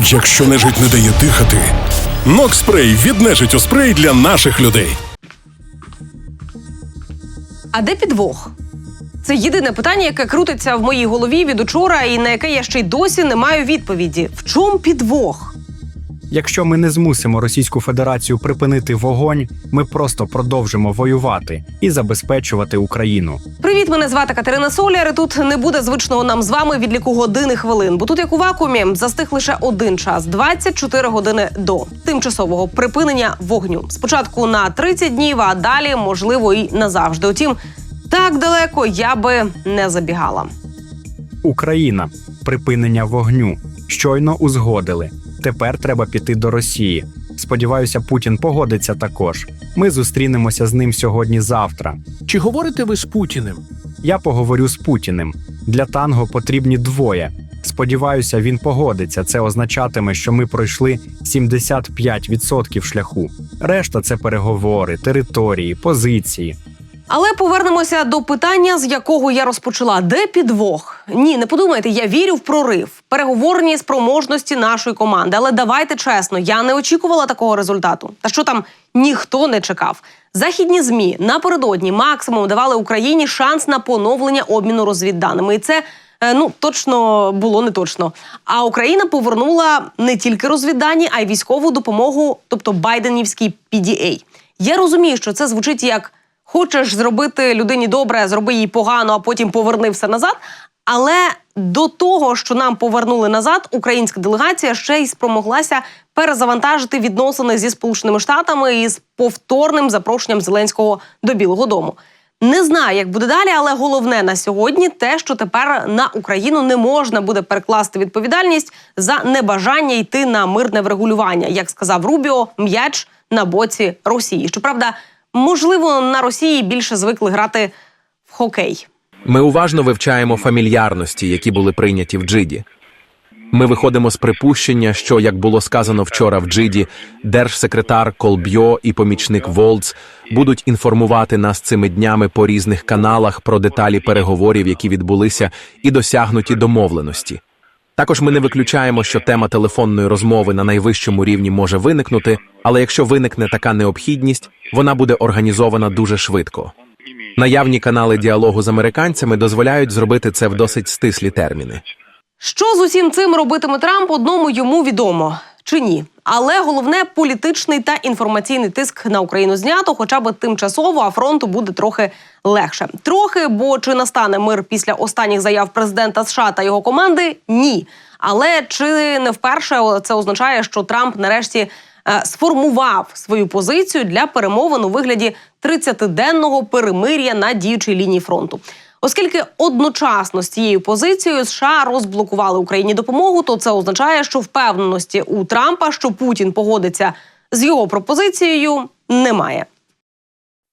Якщо нежить не дає дихати, Нокспрей від нежиттю спрей для наших людей. А де підвох? Це єдине питання, яке крутиться в моїй голові від учора і на яке я ще й досі не маю відповіді. В чому підвох? Якщо ми не змусимо Російську Федерацію припинити вогонь, ми просто продовжимо воювати і забезпечувати Україну. Привіт, мене звати Катерина Соляр, і тут не буде звичного нам з вами відліку годин і хвилин. Бо тут, як у вакуумі, застиг лише один час – 24 години до тимчасового припинення вогню. Спочатку на 30 днів, а далі, можливо, і назавжди. Утім, так далеко я би не забігала. Україна. Припинення вогню. Щойно узгодили. Тепер треба піти до Росії. Сподіваюся, Путін погодиться також. Ми зустрінемося з ним сьогодні-завтра. Чи говорите ви з Путіним? Я поговорю з Путіним. Для танго потрібні двоє. Сподіваюся, він погодиться. Це означатиме, що ми пройшли 75% шляху. Решта – це переговори, території, позиції. Але повернемося до питання, з якого я розпочала. Де підвох? Ні, не подумайте, я вірю в прорив, переговорні спроможності нашої команди. Але давайте чесно, я не очікувала такого результату. Та що там, ніхто не чекав. Західні ЗМІ напередодні максимум давали Україні шанс на поновлення обміну розвідданими. І це, точно було не точно. А Україна повернула не тільки розвіддані, а й військову допомогу, тобто байденівський PDA. Я розумію, що це звучить як «хочеш зробити людині добре, зроби їй погано, а потім поверни все назад». Але до того, що нам повернули назад, українська делегація ще й спромоглася перезавантажити відносини зі Сполученими Штатами із повторним запрошенням Зеленського до Білого дому. Не знаю, як буде далі, але головне на сьогодні те, що тепер на Україну не можна буде перекласти відповідальність за небажання йти на мирне врегулювання. Як сказав Рубіо, м'яч на боці Росії. Щоправда, можливо, на Росії більше звикли грати в хокей. Ми уважно вивчаємо фамільярності, які були прийняті в Джиді. Ми виходимо з припущення, що, як було сказано вчора в Джиді, держсекретар Колбьо і помічник Волц будуть інформувати нас цими днями по різних каналах про деталі переговорів, які відбулися, і досягнуті домовленості. Також ми не виключаємо, що тема телефонної розмови на найвищому рівні може виникнути, але якщо виникне така необхідність, вона буде організована дуже швидко. Наявні канали діалогу з американцями дозволяють зробити це в досить стислі терміни. Що з усім цим робитиме Трамп, одному йому відомо. Чи ні? Але головне – політичний та інформаційний тиск на Україну знято, хоча б тимчасово, а фронту буде трохи легше. Трохи, бо чи настане мир після останніх заяв президента США та його команди – ні. Але чи не вперше це означає, що Трамп нарешті сформував свою позицію для перемовин у вигляді 30-денного перемир'я на діючій лінії фронту. Оскільки одночасно з цією позицією США розблокували Україні допомогу, то це означає, що впевненості у Трампа, що Путін погодиться з його пропозицією, немає.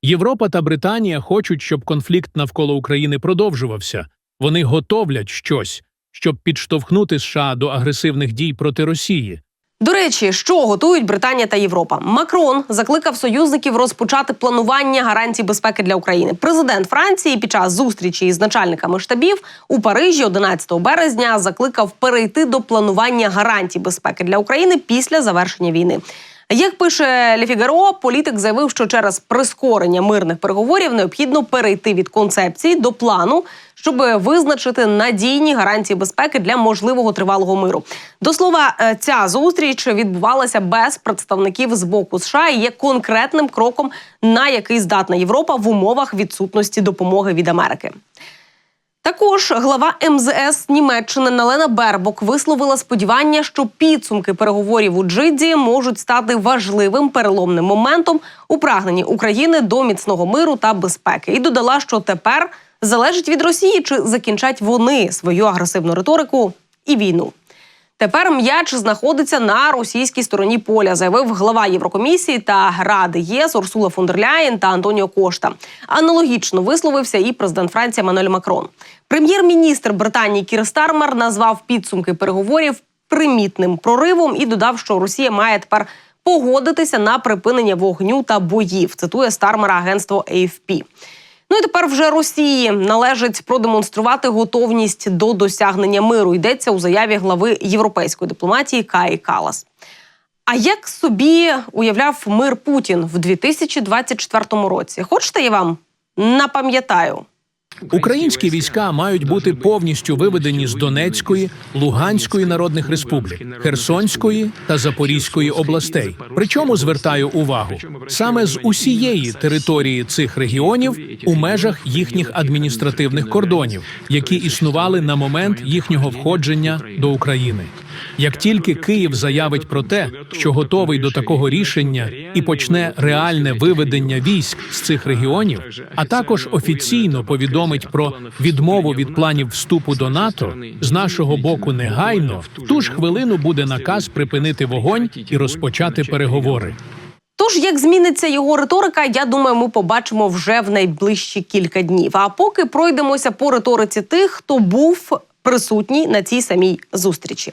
Європа та Британія хочуть, щоб конфлікт навколо України продовжувався. Вони готовлять щось, щоб підштовхнути США до агресивних дій проти Росії. До речі, що готують Британія та Європа? Макрон закликав союзників розпочати планування гарантій безпеки для України. Президент Франції під час зустрічі із начальниками штабів у Парижі 11 березня закликав перейти до планування гарантій безпеки для України після завершення війни. Як пише Le Figaro, політик заявив, що через прискорення мирних переговорів необхідно перейти від концепції до плану, щоб визначити надійні гарантії безпеки для можливого тривалого миру. До слова, ця зустріч відбувалася без представників з боку США і є конкретним кроком, на який здатна Європа в умовах відсутності допомоги від Америки. Також глава МЗС Німеччини Налена Бербок висловила сподівання, що підсумки переговорів у Джидді можуть стати важливим переломним моментом у прагненні України до міцного миру та безпеки. І додала, що тепер залежить від Росії, чи закінчать вони свою агресивну риторику і війну. Тепер м'яч знаходиться на російській стороні поля, заявив глава Єврокомісії та Ради ЄС Урсула фон дер Ляєн та Антоніо Кошта. Аналогічно висловився і президент Франції Еммануель Макрон. Прем'єр-міністр Британії Кір Стармер назвав підсумки переговорів примітним проривом і додав, що Росія має тепер погодитися на припинення вогню та боїв, цитує Стармера агентство AFP. Ну і тепер вже Росії належить продемонструвати готовність до досягнення миру. Йдеться у заяві глави європейської дипломатії Каї Каллас. А як собі уявляв мир Путін в 2024 році? Хочете, я вам напам'ятаю? Українські війська мають бути повністю виведені з Донецької, Луганської народних республік, Херсонської та Запорізької областей. Причому, звертаю увагу, саме з усієї території цих регіонів у межах їхніх адміністративних кордонів, які існували на момент їхнього входження до України. Як тільки Київ заявить про те, що готовий до такого рішення і почне реальне виведення військ з цих регіонів, а також офіційно повідомить про відмову від планів вступу до НАТО, з нашого боку негайно, в ту ж хвилину буде наказ припинити вогонь і розпочати переговори. Тож, як зміниться його риторика, я думаю, ми побачимо вже в найближчі кілька днів. А поки пройдемося по риториці тих, хто був присутній на цій самій зустрічі.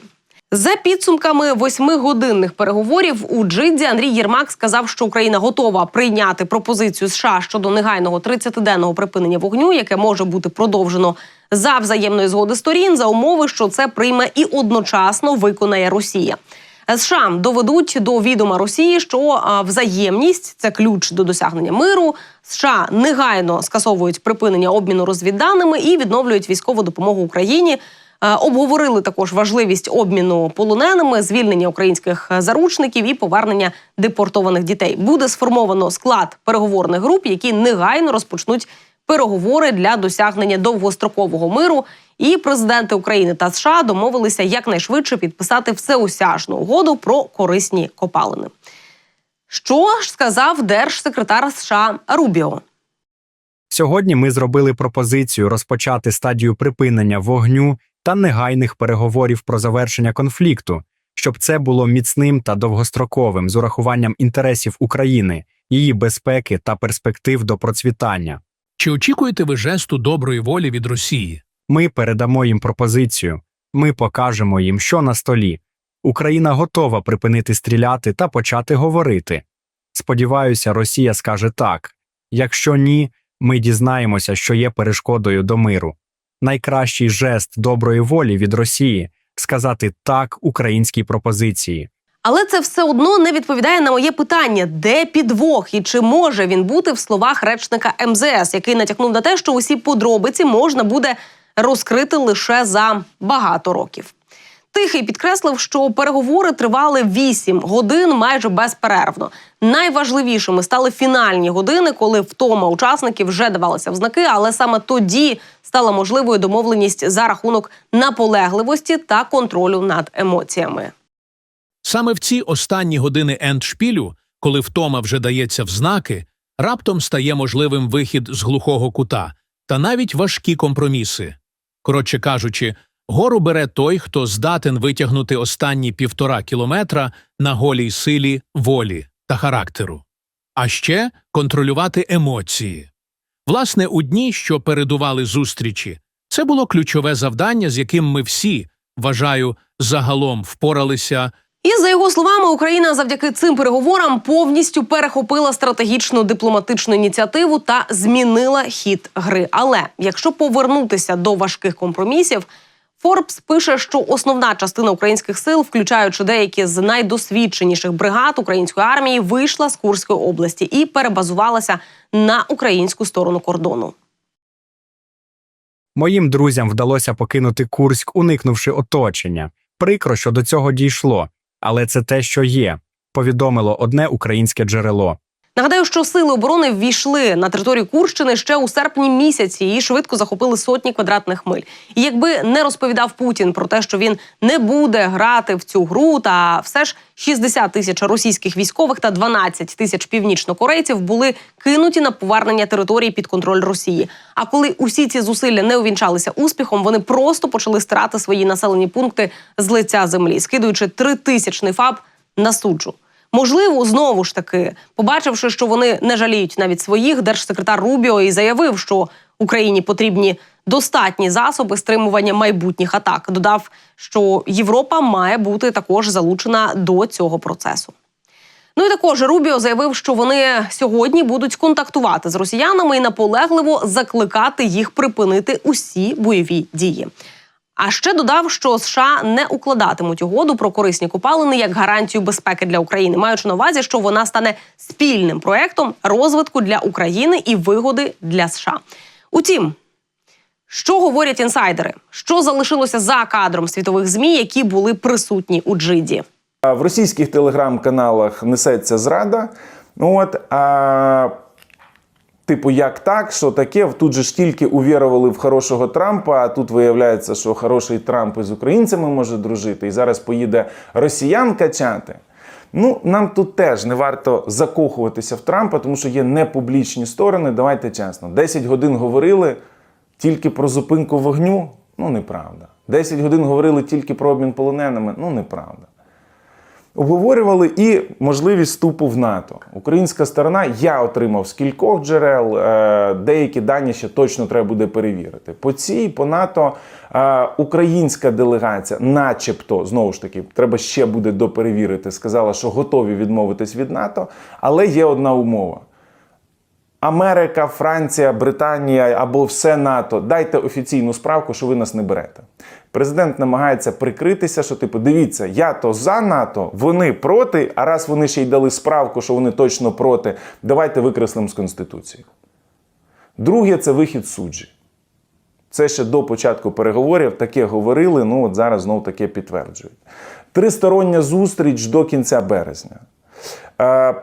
За підсумками 8-годинних переговорів у Джидді Андрій Єрмак сказав, що Україна готова прийняти пропозицію США щодо негайного 30-денного припинення вогню, яке може бути продовжено за взаємної згоди сторін, за умови, що це прийме і одночасно виконає Росія. США доведуть до відома Росії, що взаємність – це ключ до досягнення миру. США негайно скасовують припинення обміну розвідданими і відновлюють військову допомогу Україні. Обговорили також важливість обміну полоненими, звільнення українських заручників і повернення депортованих дітей. Буде сформовано склад переговорних груп, які негайно розпочнуть переговори для досягнення довгострокового миру. І президенти України та США домовилися якнайшвидше підписати всеосяжну угоду про корисні копалини. Що ж сказав держсекретар США Рубіо? Сьогодні ми зробили пропозицію розпочати стадію припинення вогню та негайних переговорів про завершення конфлікту, щоб це було міцним та довгостроковим з урахуванням інтересів України, її безпеки та перспектив до процвітання. Чи очікуєте ви жесту доброї волі від Росії? Ми передамо їм пропозицію, ми покажемо їм, що на столі. Україна готова припинити стріляти та почати говорити. Сподіваюся, Росія скаже так. Якщо ні, ми дізнаємося, що є перешкодою до миру. Найкращий жест доброї волі від Росії – сказати «так» українській пропозиції. Але це все одно не відповідає на моє питання, де підвох і чи може він бути в словах речника МЗС, який натякнув на те, що усі подробиці можна буде розкрити лише за багато років. Тихий підкреслив, що переговори тривали 8 годин майже безперервно. Найважливішими стали фінальні години, коли втома учасників вже давалася в знаки, але саме тоді стала можливою домовленість за рахунок наполегливості та контролю над емоціями. Саме в ці останні години ендшпілю, коли втома вже дається в знаки, раптом стає можливим вихід з глухого кута та навіть важкі компроміси. Коротше кажучи, гору бере той, хто здатен витягнути останні 1,5 кілометра на голій силі волі та характеру. А ще контролювати емоції. Власне, у дні, що передували зустрічі, це було ключове завдання, з яким ми всі, вважаю, загалом впоралися. І, за його словами, Україна завдяки цим переговорам повністю перехопила стратегічну дипломатичну ініціативу та змінила хід гри. Але якщо повернутися до важких компромісів, Форбс пише, що основна частина українських сил, включаючи деякі з найдосвідченіших бригад української армії, вийшла з Курської області і перебазувалася на українську сторону кордону. Моїм друзям вдалося покинути Курськ, уникнувши оточення. Прикро, що до цього дійшло. Але це те, що є, повідомило одне українське джерело. Нагадаю, що сили оборони ввійшли на територію Курщини ще у серпні місяці і швидко захопили сотні квадратних миль. І якби не розповідав Путін про те, що він не буде грати в цю гру, та все ж 60 тисяч російських військових та 12 тисяч північнокорейців були кинуті на повернення території під контроль Росії. А коли усі ці зусилля не увінчалися успіхом, вони просто почали стирати свої населені пункти з лиця землі, скидуючи 3000-ний ФАБ на суджу. Можливо, знову ж таки, побачивши, що вони не жаліють навіть своїх, держсекретар Рубіо і заявив, що Україні потрібні достатні засоби стримування майбутніх атак. Додав, що Європа має бути також залучена до цього процесу. Ну і також Рубіо заявив, що вони сьогодні будуть контактувати з росіянами і наполегливо закликати їх припинити усі бойові дії. А ще додав, що США не укладатимуть угоду про корисні копалини як гарантію безпеки для України, маючи на увазі, що вона стане спільним проєктом розвитку для України і вигоди для США. Утім, що говорять інсайдери? Що залишилося за кадром світових ЗМІ, які були присутні у Джиді? В російських телеграм-каналах несеться зрада. Типу, як так, що таке? Тут же ж тільки увірували в хорошого Трампа, а тут виявляється, що хороший Трамп із українцями може дружити, і зараз поїде росіян качати. Нам тут теж не варто закохуватися в Трампа, тому що є непублічні сторони, давайте чесно. 10 годин говорили тільки про зупинку вогню? Неправда. 10 годин говорили тільки про обмін полоненими? Неправда. Обговорювали і можливість вступу в НАТО. Українська сторона, я отримав з кількох джерел, деякі дані ще точно треба буде перевірити. По НАТО, українська делегація, начебто, знову ж таки, треба ще буде доперевірити, сказала, що готові відмовитись від НАТО, але є одна умова. Америка, Франція, Британія або все НАТО, дайте офіційну справку, що ви нас не берете. Президент намагається прикритися, що дивіться, я то за НАТО, вони проти, а раз вони ще й дали справку, що вони точно проти, давайте викреслимо з Конституції. Друге – це вихід суджі. Це ще до початку переговорів, таке говорили, зараз знову таке підтверджують. Тристороння зустріч до кінця березня.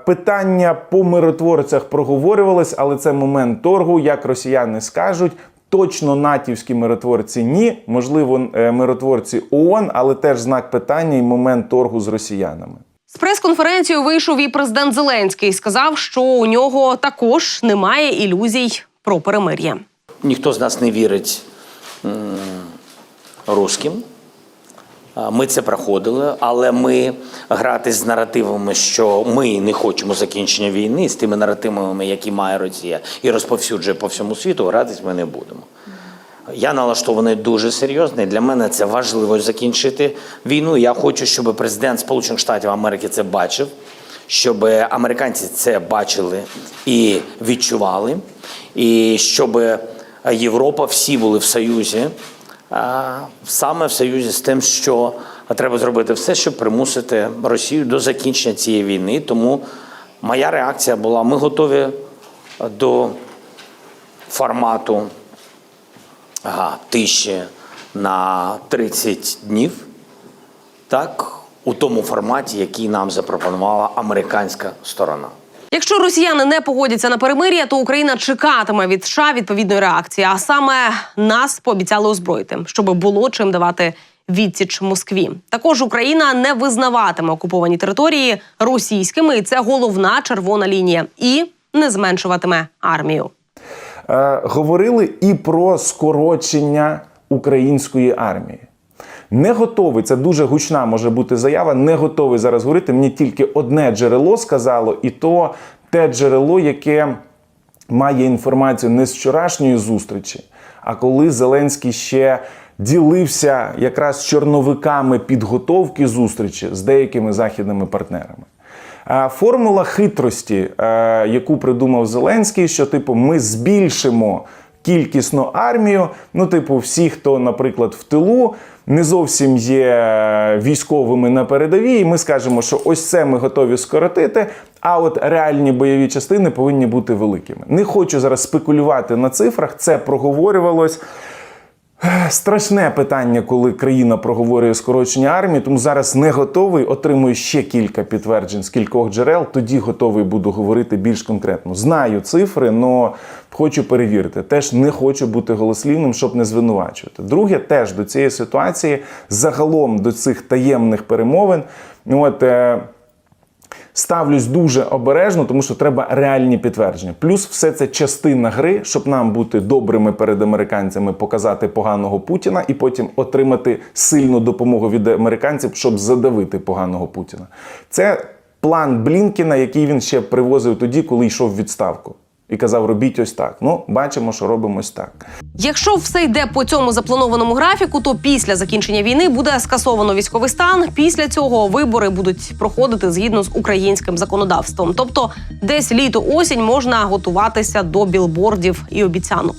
Питання по миротворцях проговорювалось, але це момент торгу, як росіяни скажуть. Точно натівські миротворці ні, можливо, миротворці ООН, але теж знак питання і момент торгу з росіянами. З прес-конференцією вийшов і президент Зеленський. Сказав, що у нього також немає ілюзій про перемир'я. Ніхто з нас не вірить русським. Ми це проходили, але ми грати з наративами, що ми не хочемо закінчення війни, з тими наративами, які має Росія і розповсюджує по всьому світу, гратись ми не будемо. Я налаштований дуже серйозно, і для мене це важливо закінчити війну. Я хочу, щоб президент Сполучених Штатів Америки це бачив, щоб американці це бачили і відчували, і щоб Європа, всі були в Союзі, саме в союзі з тим, що треба зробити все, щоб примусити Росію до закінчення цієї війни. Тому моя реакція була: ми готові до формату тиші на 30 днів, так, у тому форматі, який нам запропонувала американська сторона. Якщо росіяни не погодяться на перемир'я, то Україна чекатиме від США відповідної реакції. А саме нас пообіцяли озброїти, щоб було чим давати відсіч Москві. Також Україна не визнаватиме окуповані території російськими, і це головна червона лінія. І не зменшуватиме армію. Говорили і про скорочення української армії. Не готовий, це дуже гучна може бути заява, не готовий зараз говорити. Мені тільки одне джерело сказало, і то те джерело, яке має інформацію не з вчорашньої зустрічі, а коли Зеленський ще ділився якраз чорновиками підготовки зустрічі з деякими західними партнерами. Формула хитрості, яку придумав Зеленський, що ми збільшимо кількісну армію, всі, хто, наприклад, в тилу, не зовсім є військовими на передовій, і ми скажемо, що ось це ми готові скоротити, а от реальні бойові частини повинні бути великими. Не хочу зараз спекулювати на цифрах, це проговорювалось. Страшне питання, коли країна проговорює скорочення армії, тому зараз не готовий, отримую ще кілька підтверджень з кількох джерел, тоді готовий буду говорити більш конкретно. Знаю цифри, але хочу перевірити. Теж не хочу бути голослівним, щоб не звинувачувати. Друге, теж до цієї ситуації, загалом до цих таємних перемовин, ставлюсь дуже обережно, тому що треба реальні підтвердження. Плюс все це частина гри, щоб нам бути добрими перед американцями, показати поганого Путіна і потім отримати сильну допомогу від американців, щоб задавити поганого Путіна. Це план Блінкена, який він ще привозив тоді, коли йшов в відставку. і казав, робіть ось так. Ну, бачимо, що робимо ось так. Якщо все йде по цьому запланованому графіку, то після закінчення війни буде скасовано військовий стан. Після цього вибори будуть проходити згідно з українським законодавством. Тобто десь літо-осінь можна готуватися до білбордів і обіцянок.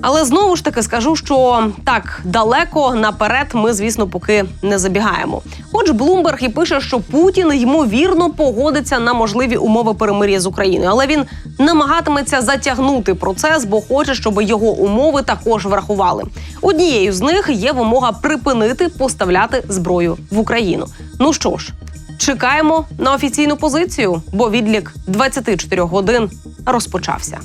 Але знову ж таки скажу, що так далеко наперед ми, звісно, поки не забігаємо. Хоч Bloomberg і пише, що Путін, ймовірно, погодиться на можливі умови перемир'я з Україною, але він намагатиметься затягнути процес, бо хоче, щоб його умови також врахували. Однією з них є вимога припинити поставляти зброю в Україну. Ну що ж, чекаємо на офіційну позицію, бо відлік 24 годин розпочався.